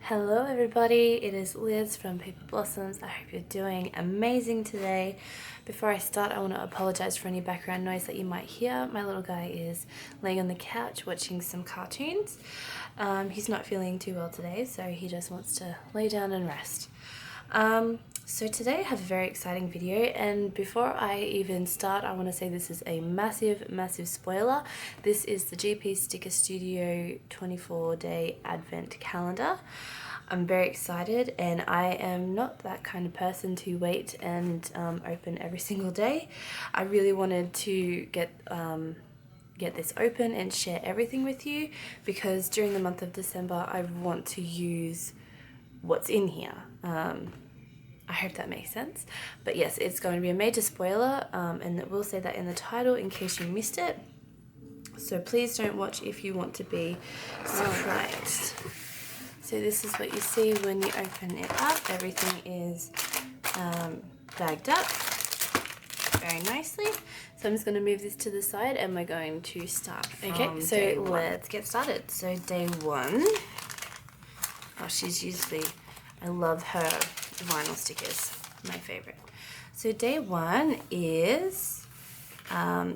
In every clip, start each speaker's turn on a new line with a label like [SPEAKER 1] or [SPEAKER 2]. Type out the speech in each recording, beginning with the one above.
[SPEAKER 1] Hello everybody, it is Liz from Paper Blossoms. I hope you're doing amazing today. Before I start, I want to apologize for any background noise that you might hear. My little guy is laying on the couch watching some cartoons. He's not feeling too well today, so he just wants to lay down and rest. So today I have a very exciting video, and before I even start, I want to say this is a massive spoiler. This is the GP Sticker Studio 24-day advent calendar. I'm very excited, and I am not that kind of person to wait and open every single day. I really wanted to get this open and share everything with you, because during the month of December I want to use what's in here. I hope that makes sense. But yes, it's going to be a major spoiler, and it will say that in the title in case you missed it. So please don't watch if you want to be surprised. So this is what you see when you open it up. Everything is bagged up very nicely. So I'm just going to move this to the side and we're going to start. Okay, so let's get started. So day one. Oh, I love her vinyl stickers, my favorite. So day one is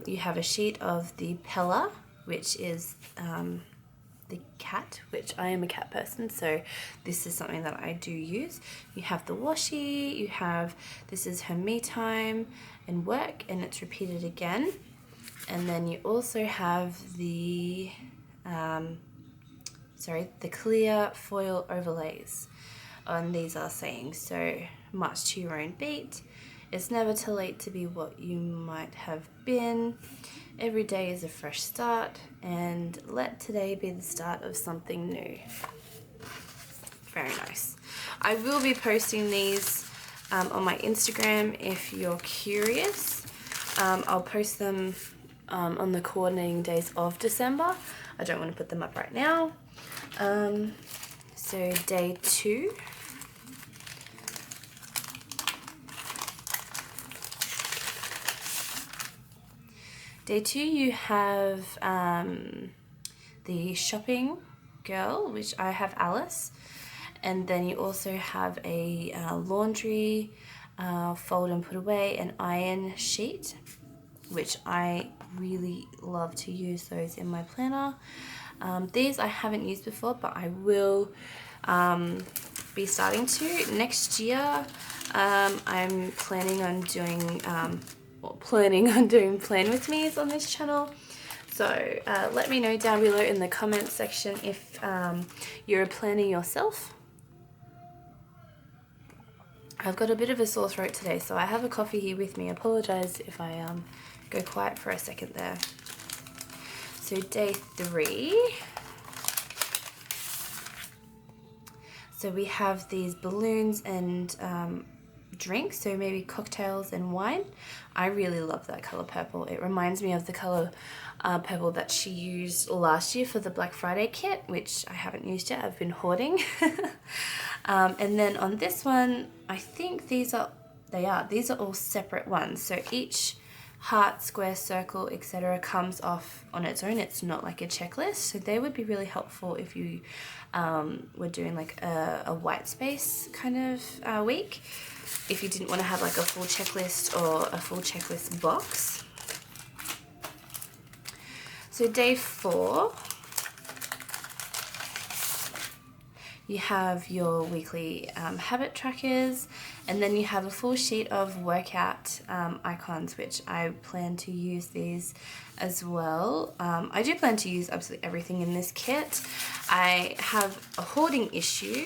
[SPEAKER 1] you have a sheet of the Pella, which is the cat, which I am a cat person, so this is something that I do use. You have the washi, you have, this is her me time and work, and it's repeated again. And then you also have the the clear foil overlays. And these are saying, so much to your own beat. It's never too late to be what you might have been. Every day is a fresh start, and let today be the start of something new. Very nice. I will be posting these on my Instagram if you're curious. I'll post them on the coordinating days of December. I don't want to put them up right now. So day two. Day two, you have the shopping girl, which I have Alice, and then you also have a laundry fold and put away, an iron sheet, which I really love to use those in my planner. These I haven't used before, but I will be starting to. Next year, I'm planning on doing Plan With Me's on this channel. So let me know down below in the comments section if you're a planner yourself. I've got a bit of a sore throat today, so I have a coffee here with me. I apologize if I go quiet for a second there. So day three. So we have these balloons and drinks, so maybe cocktails and wine. I really love that color purple. It reminds me of the color purple that she used last year for the Black Friday kit, which I haven't used yet. I've been hoarding. And then on this one, I think these are all separate ones. So each heart, square, circle, etc. comes off on its own. It's not like a checklist. So they would be really helpful if you were doing like a white space kind of week, if you didn't want to have like a full checklist or a full checklist box. So day four, you have your weekly habit trackers, and then you have a full sheet of workout icons, which I plan to use these as well. I do plan to use absolutely everything in this kit. I have a hoarding issue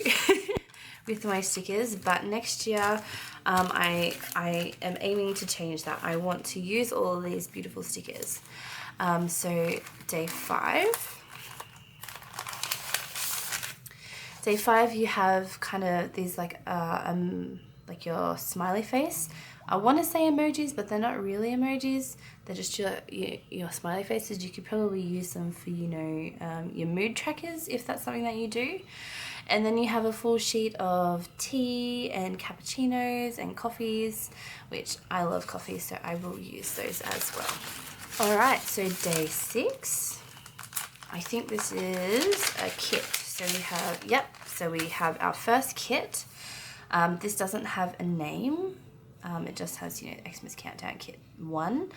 [SPEAKER 1] with my stickers, but next year I am aiming to change that. I want to use all of these beautiful stickers. So day five. Day five, you have kind of these like your smiley face. I want to say emojis, but they're not really emojis. They're just your smiley faces. You could probably use them for, your mood trackers, if that's something that you do. And then you have a full sheet of tea and cappuccinos and coffees, which I love coffee, so I will use those as well. All right, so day six. I think this is a kit. So we have, So we have our first kit. This doesn't have a name. It just has, you know, Xmas Countdown Kit 1.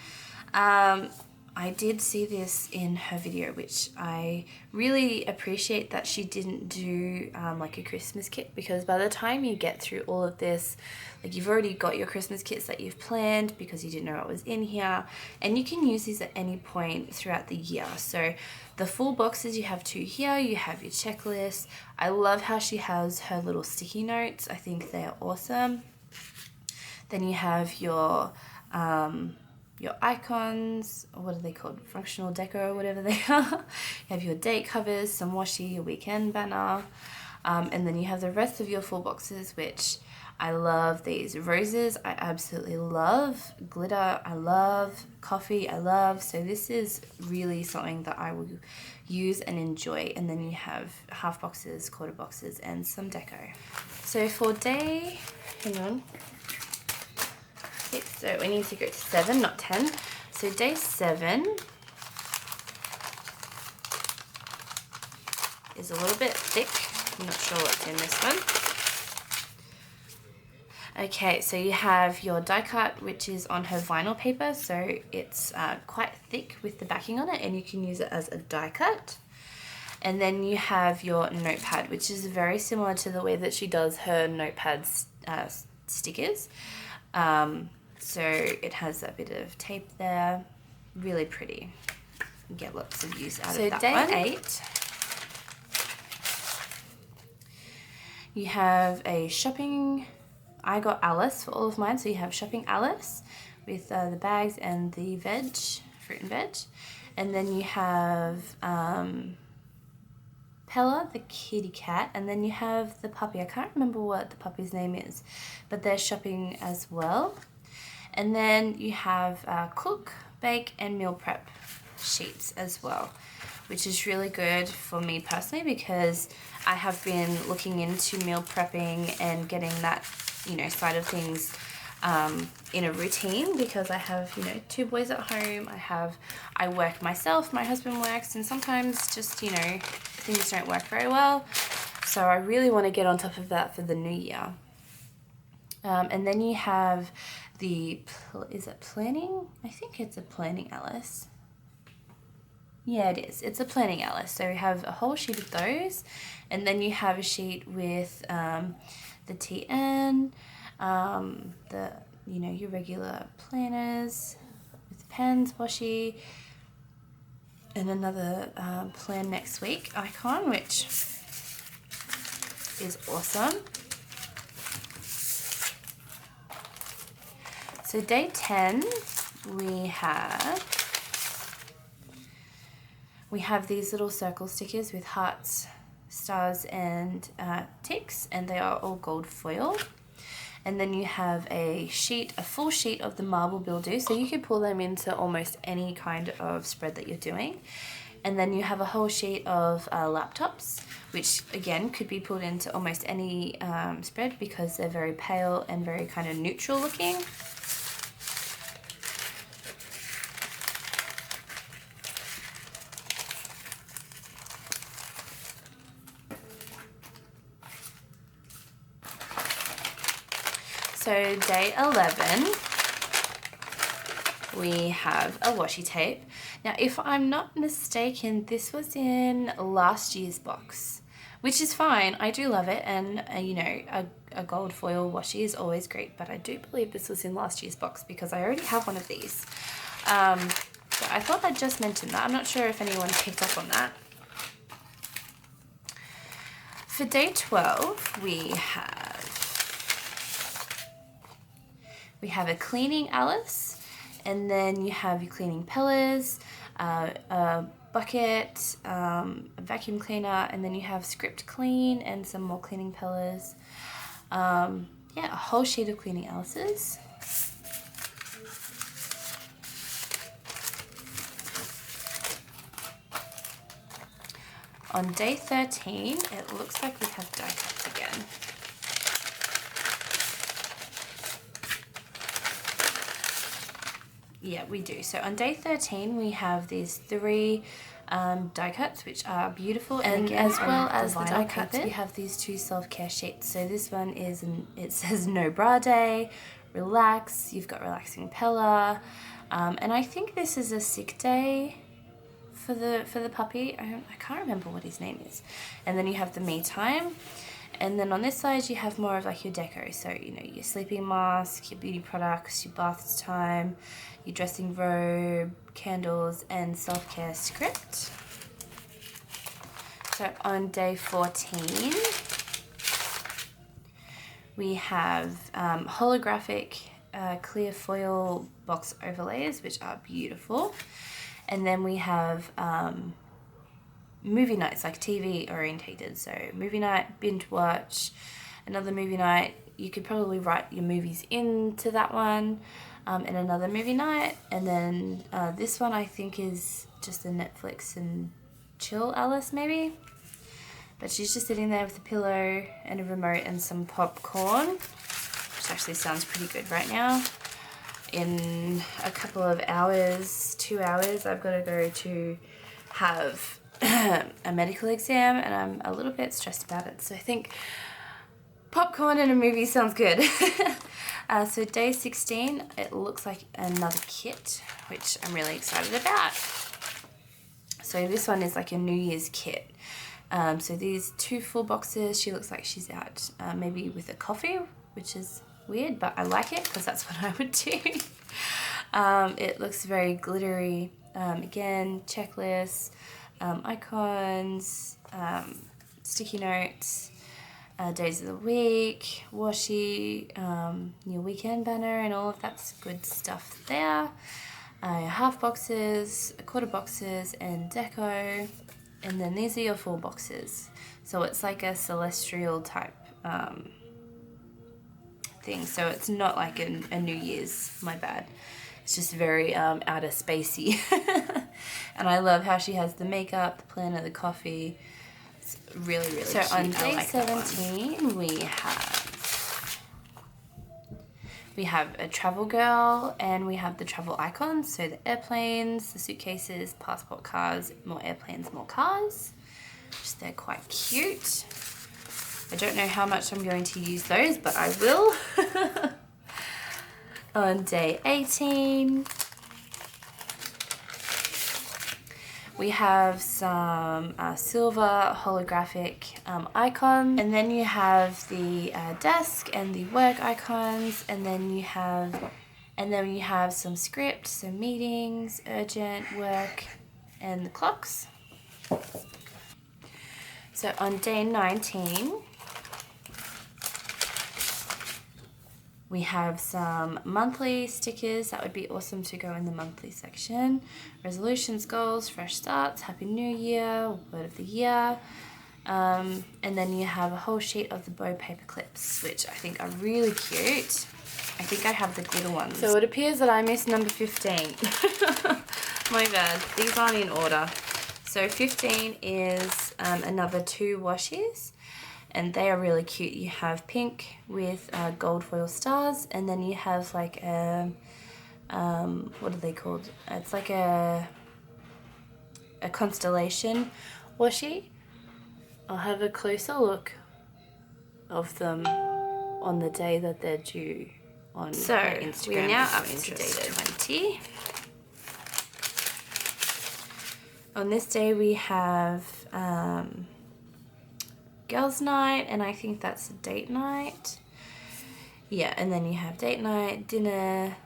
[SPEAKER 1] I did see this in her video, which I really appreciate that she didn't do like a Christmas kit, because by the time you get through all of this, like, you've already got your Christmas kits that you've planned because you didn't know what was in here, and you can use these at any point throughout the year. So the full boxes, you have 2 here, you have your checklist. I love how she has her little sticky notes. I think they're awesome. Then you have your icons, or what are they called? Functional decor or whatever they are. You have your date covers, some washi, your weekend banner. And then you have the rest of your full boxes, which I love these roses. I absolutely love glitter. I love coffee. I love. So this is really something that I will use and enjoy. And then you have half boxes, quarter boxes, and some deco. So for day, hang on. So we need to go to 7, not 10. So day 7 is a little bit thick. I'm not sure what's in this one. Okay, so you have your die cut, which is on her vinyl paper. So it's quite thick with the backing on it, and you can use it as a die cut. And then you have your notepad, which is very similar to the way that she does her notepad stickers. So it has a bit of tape there, really pretty. You get lots of use out of that one. So day 8, you have a shopping, I got Alice for all of mine, so you have shopping Alice with the bags and the veg, fruit and veg. And then you have Pella, the kitty cat, and then you have the puppy. I can't remember what the puppy's name is, but they're shopping as well. And then you have cook, bake, and meal prep sheets as well, which is really good for me personally, because I have been looking into meal prepping and getting that, you know, side of things in a routine, because I have, you know, 2 boys at home. I work myself, my husband works, and sometimes just, you know, things don't work very well. So I really want to get on top of that for the new year. And then you have is it planning? I think it's a planning Alice. Yeah, it is. It's a planning Alice. So we have a whole sheet of those, and then you have a sheet with the TN, the, you know, your regular planners with pens, washi, and another plan next week icon, which is awesome. So day 10, we have these little circle stickers with hearts, stars, and ticks, and they are all gold foil. And then you have a full sheet of the marble bildu, so you could pull them into almost any kind of spread that you're doing. And then you have a whole sheet of laptops, which again could be pulled into almost any spread, because they're very pale and very kind of neutral looking. So day 11, we have a washi tape. Now, if I'm not mistaken, this was in last year's box, which is fine. I do love it, and you know, a gold foil washi is always great, but I do believe this was in last year's box because I already have one of these. So I thought I'd just mention that. I'm not sure if anyone picked up on that. For day 12, we have a cleaning Alice, and then you have your cleaning Pellas, a bucket, a vacuum cleaner, and then you have script clean and some more cleaning Pellas. Yeah, a whole sheet of cleaning Alice's. On day 13, it looks like we have die cuts again. Yeah, we do. So on day 13, we have these 3 die cuts, which are beautiful, and again, as well as the die cuts, we have these 2 self-care sheets. So this one is, it says no bra day, relax, you've got relaxing Pella, and I think this is a sick day for the puppy. I can't remember what his name is. And then you have the me time. And then on this side, you have more of like your deco. So, you know, your sleeping mask, your beauty products, your bath time, your dressing robe, candles, and self-care script. So on day 14, we have holographic clear foil box overlays, which are beautiful. And then we have movie nights, like TV orientated. So movie night, binge watch, another movie night. You could probably write your movies into that one, and another movie night. And then this one I think is just a Netflix and chill Alice maybe. But she's just sitting there with a pillow and a remote and some popcorn, which actually sounds pretty good right now. In a couple of hours, 2 hours, I've got to go to have a medical exam, and I'm a little bit stressed about it. So I think popcorn and a movie sounds good. So day 16, it looks like another kit, which I'm really excited about. So this one is like a New Year's kit. So these 2 full boxes, she looks like she's out maybe with a coffee, which is weird, but I like it because that's what I would do. It looks very glittery. Again, checklists, icons, sticky notes, days of the week, washi, your weekend banner, and all of that's good stuff there. Half boxes, quarter boxes, and deco. And then these are your full boxes. So it's like a celestial type thing. So it's not like a New Year's, my bad. It's just very outer spacey. And I love how she has the makeup, the planner, the coffee. It's really, really cute. So on day 17, we have a travel girl, and we have the travel icons. So the airplanes, the suitcases, passport cards, more airplanes, more cars. Just they're quite cute. I don't know how much I'm going to use those, but I will. On day 18, we have some silver holographic icons, and then you have the desk and the work icons, and then you have some script, some meetings, urgent work, and the clocks. So on day 19, we have some monthly stickers that would be awesome to go in the monthly section. Resolutions, goals, fresh starts, Happy New Year, word of the year. And then you have a whole sheet of the bow paper clips, which I think are really cute. I think I have the glitter ones. So it appears that I missed number 15. My bad. These aren't in order. So 15 is another 2 washies. And they are really cute. You have pink with gold foil stars, and then you have like a, what are they called? It's like a constellation washi. I'll have a closer look of them on the day that they're due on Instagram. We're now up to day 20. On this day we have girls' night, and I think that's a date night. Yeah, and then you have date night, dinner,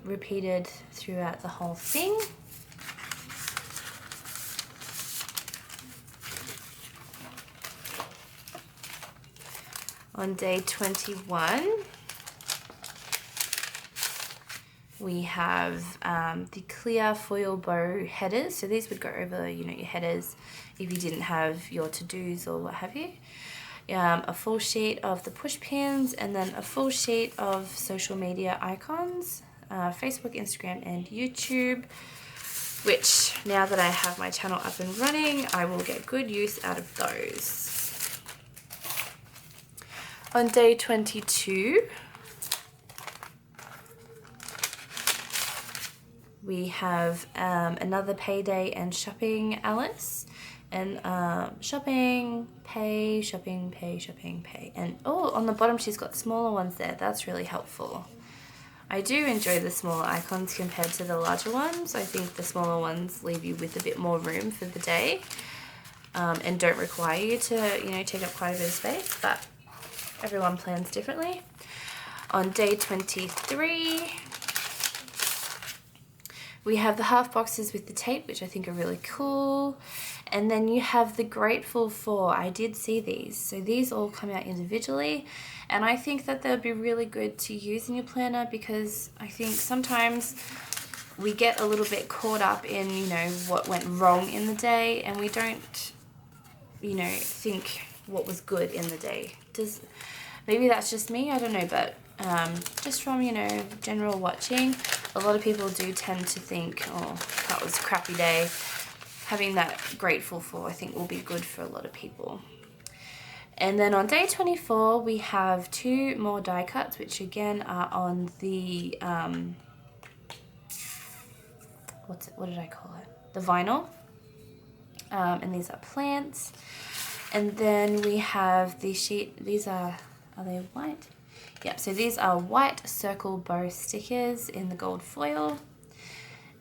[SPEAKER 1] repeated throughout the whole thing. On day 21, we have the clear foil bow headers. So these would go over, you know, your headers if you didn't have your to-dos or what have you. A full sheet of the push pins, and then a full sheet of social media icons, Facebook, Instagram, and YouTube, which now that I have my channel up and running, I will get good use out of those. On day 22, we we have another payday and shopping Alice. And shopping, pay, shopping, pay, shopping, pay. And oh, on the bottom she's got smaller ones there. That's really helpful. I do enjoy the smaller icons compared to the larger ones. I think the smaller ones leave you with a bit more room for the day, and don't require you to, you know, take up quite a bit of space, but everyone plans differently. On day 23, we have the half boxes with the tape, which I think are really cool. And then you have the Grateful For. I did see these. So these all come out individually. And I think that they'll be really good to use in your planner, because I think sometimes we get a little bit caught up in, you know, what went wrong in the day, and we don't, you know, think what was good in the day. Maybe that's just me, I don't know, but just from, you know, general watching, a lot of people do tend to think, oh, that was a crappy day. Having that Grateful For, I think, will be good for a lot of people. And then on day 24, we have 2 more die cuts, which again are on the, what did I call it? The vinyl. And these are plants. And then we have the sheet, these are they white? Yep, so these are white circle bow stickers in the gold foil.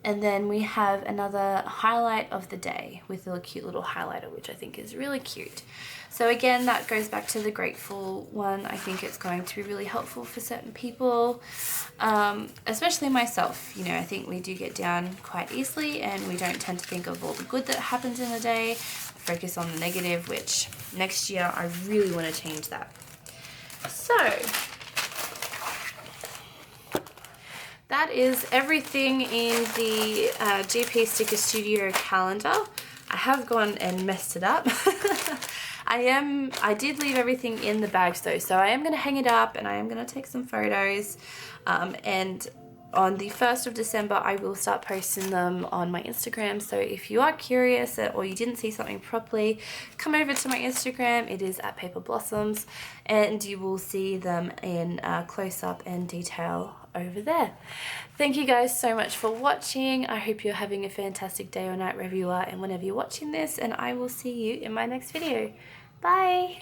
[SPEAKER 1] And then we have another highlight of the day with a cute little highlighter, which I think is really cute. So again, that goes back to the Grateful one. I think it's going to be really helpful for certain people, especially myself. You know, I think we do get down quite easily, and we don't tend to think of all the good that happens in the day, focus on the negative, which next year I really want to change that. So that is everything in the GP Sticker Studio calendar. I have gone and messed it up. I did leave everything in the bags though, so I am going to hang it up and I am going to take some photos, and on the 1st of December I will start posting them on my Instagram. So if you are curious or you didn't see something properly, come over to my Instagram. It is at Paper Blossoms, and you will see them in close-up and detail over there. Thank you guys so much for watching. I hope you're having a fantastic day or night wherever you are and whenever you're watching this, and I will see you in my next video. Bye!